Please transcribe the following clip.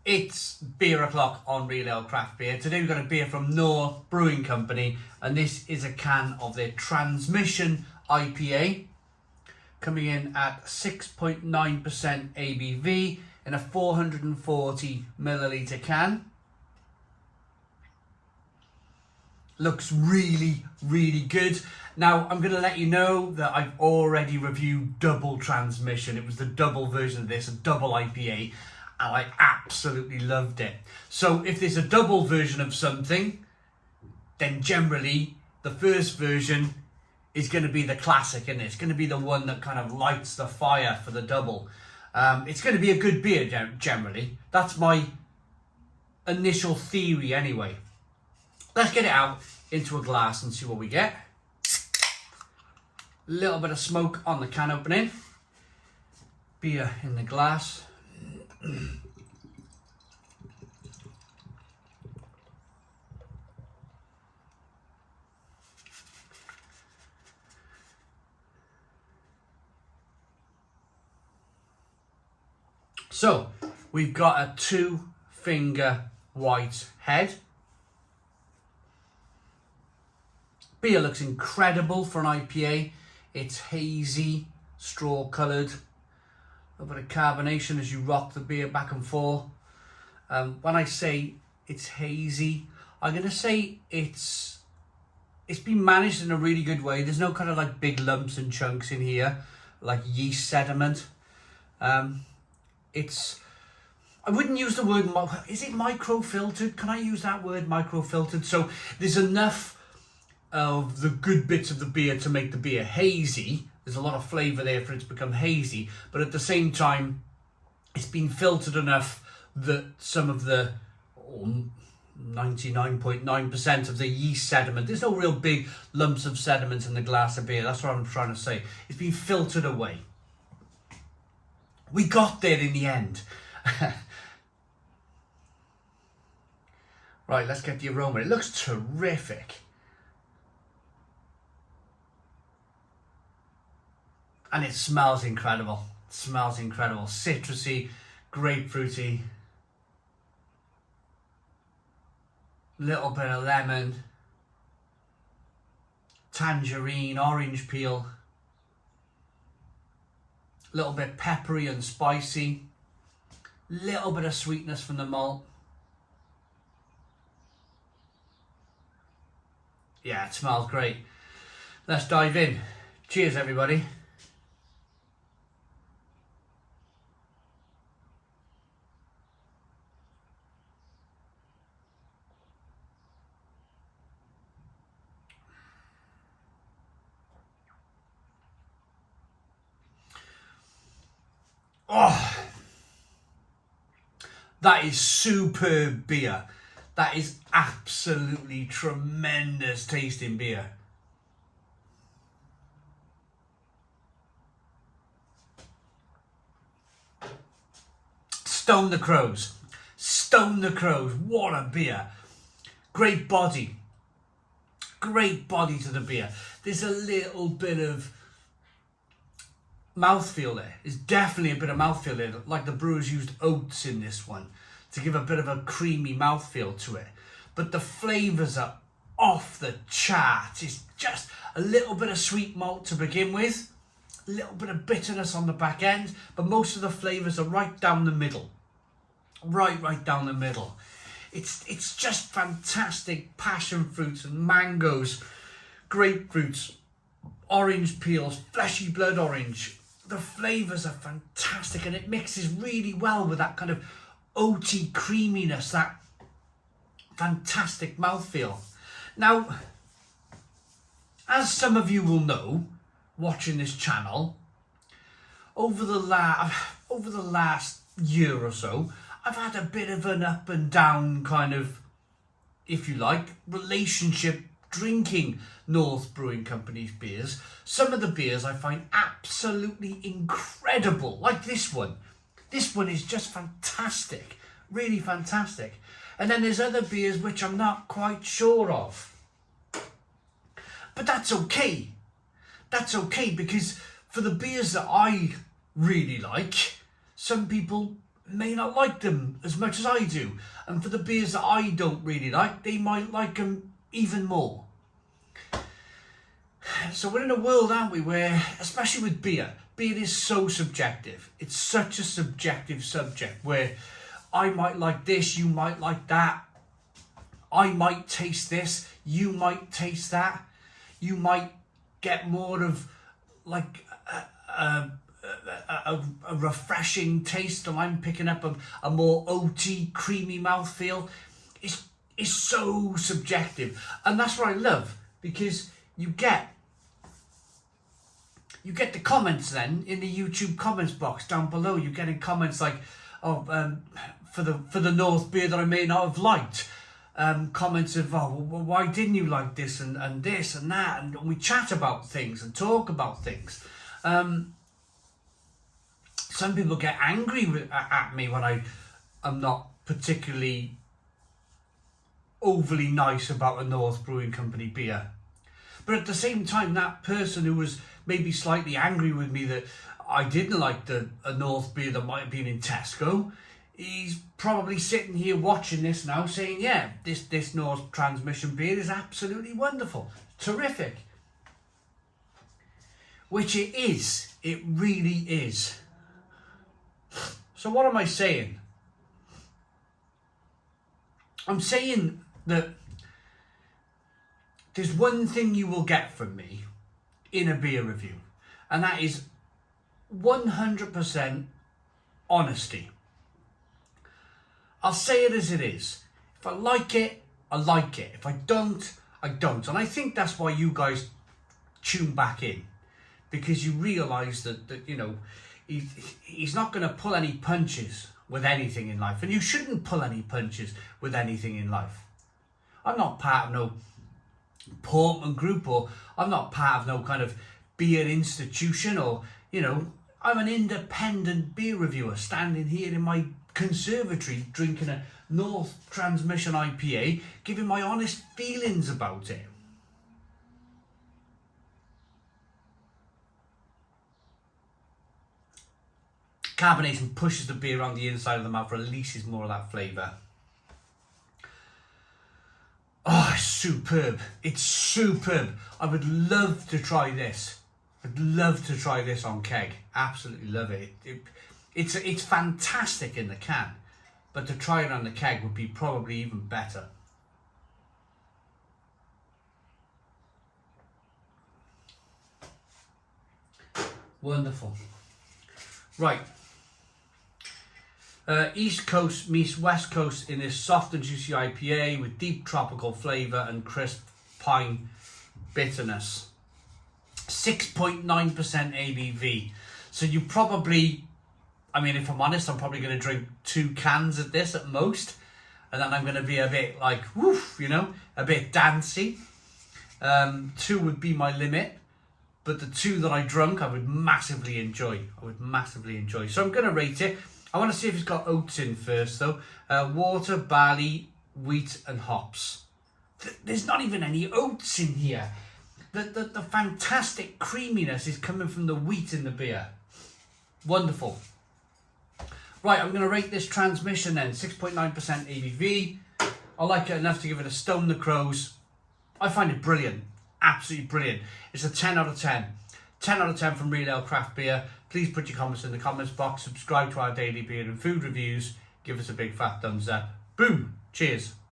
It's Beer O'Clock on Real Ale Craft Beer. Today we've got a beer from North Brewing Company, and this is a can of their Transmission IPA, coming in at 6.9% ABV in a 440 milliliter can. Looks really, really good. Now, I'm going to let you know that I've already reviewed Double Transmission. It was the double version of this, a double IPA, and I absolutely loved it. So if there's a double version of something, then generally the first version is going to be the classic, and it's going to be the one that kind of lights the fire for the double. It's going to be a good beer generally. That's my initial theory anyway. Let's get it out into a glass and see what we get. A little bit of smoke on the can opening. Beer in the glass. So, we've got a 2-finger white head. Beer looks incredible for an IPA. It's hazy, straw coloured. A little bit of carbonation as you rock the beer back and forth. When I say it's hazy, I'm going to say it's been managed in a really good way. There's no kind of like big lumps and chunks in here, like yeast sediment. I wouldn't use the word, is it micro-filtered? Can I use that word, micro-filtered? So there's enough of the good bits of the beer to make the beer hazy. There's a lot of flavour there for it to become hazy, but at the same time, it's been filtered enough that some of the 99.9% of the yeast sediment, there's no real big lumps of sediment in the glass of beer. That's what I'm trying to say. It's been filtered away. We got there in the end. Right, let's get the aroma. It looks terrific. And it smells incredible. It smells incredible. Citrusy, grapefruity. Little bit of lemon. Tangerine, orange peel. Little bit peppery and spicy. Little bit of sweetness from the malt. Yeah, it smells great. Let's dive in. Cheers, everybody. Oh, that is superb beer. That is absolutely tremendous tasting beer. Stone the Crows. Stone the Crows. What a beer. Great body. Great body to the beer. There's a little bit of mouthfeel there. There's definitely a bit of mouthfeel there. Like the brewers used oats in this one to give a bit of a creamy mouthfeel to it. But the flavours are off the chart. It's just a little bit of sweet malt to begin with. A little bit of bitterness on the back end. But most of the flavours are right down the middle. Right down the middle. It's just fantastic. Passion fruits and mangoes. Grapefruits. Orange peels. Fleshy blood orange. The flavours are fantastic, and it mixes really well with that kind of oaty creaminess, that fantastic mouthfeel. Now, as some of you will know, watching this channel, over the last year or so, I've had a bit of an up and down kind of, if you like, relationship drinking North Brewing Company's beers. Some of the beers I find absolutely incredible, like this one. This one is just fantastic, really fantastic. And then there's other beers which I'm not quite sure of. But that's okay. That's okay, because for the beers that I really like, some people may not like them as much as I do. And for the beers that I don't really like, they might like them even more. So we're in a world, aren't we, where, especially with beer is so subjective. It's such a subjective subject where I might like this, you might like that. I might taste this, you might taste that. You might get more of like a refreshing taste, and I'm picking up a more oaty, creamy mouthfeel. It's so subjective, and that's what I love, because you get the comments then in the YouTube comments box down below. You're getting comments like, oh, for the North beer that I may not have liked. Comments of, oh, well, why didn't you like this and this and that, and we chat about things and talk about things. Some people get angry at me when I'm not particularly overly nice about a North Brewing Company beer. But at the same time, that person who was maybe slightly angry with me that I didn't like a North beer that might have been in Tesco, he's probably sitting here watching this now saying, yeah, this North Transmission beer is absolutely wonderful, terrific. Which it is, it really is. So what am I saying? I'm saying that there's one thing you will get from me in a beer review, and that is 100% honesty. I'll say it as it is. If I like it, I like it. If I don't, I don't. And I think that's why you guys tune back in, because you realise that you know, he's not going to pull any punches with anything in life, and you shouldn't pull any punches with anything in life. I'm not part of no Portman group, or I'm not part of no kind of beer institution, or, you know, I'm an independent beer reviewer standing here in my conservatory drinking a North Transmission IPA, giving my honest feelings about it. Carbonation pushes the beer around the inside of the mouth, releases more of that flavour. Oh, it's superb. It's superb. I would love to try this. I'd love to try this on keg. Absolutely love it. It's fantastic in the can, but to try it on the keg would be probably even better. Wonderful. Right. East Coast meets West Coast in this soft and juicy IPA with deep tropical flavour and crisp pine bitterness. 6.9% ABV. So you probably, I mean, if I'm honest, I'm probably going to drink 2 cans of this at most. And then I'm going to be a bit like, woof, you know, a bit dancey. 2 would be my limit. But the 2 that I drunk, I would massively enjoy. So I'm going to rate it. I want to see if it's got oats in first, though. Water, barley, wheat, and hops. There's not even any oats in here. The fantastic creaminess is coming from the wheat in the beer. Wonderful. Right, I'm going to rate this Transmission then. 6.9% ABV. I like it enough to give it a Stone the Crows. I find it brilliant. Absolutely brilliant. It's a 10 out of 10. 10 out of 10 from Real Ale Craft Beer. Please put your comments in the comments box. Subscribe to our daily beer and food reviews. Give us a big fat thumbs up. Boom. Cheers.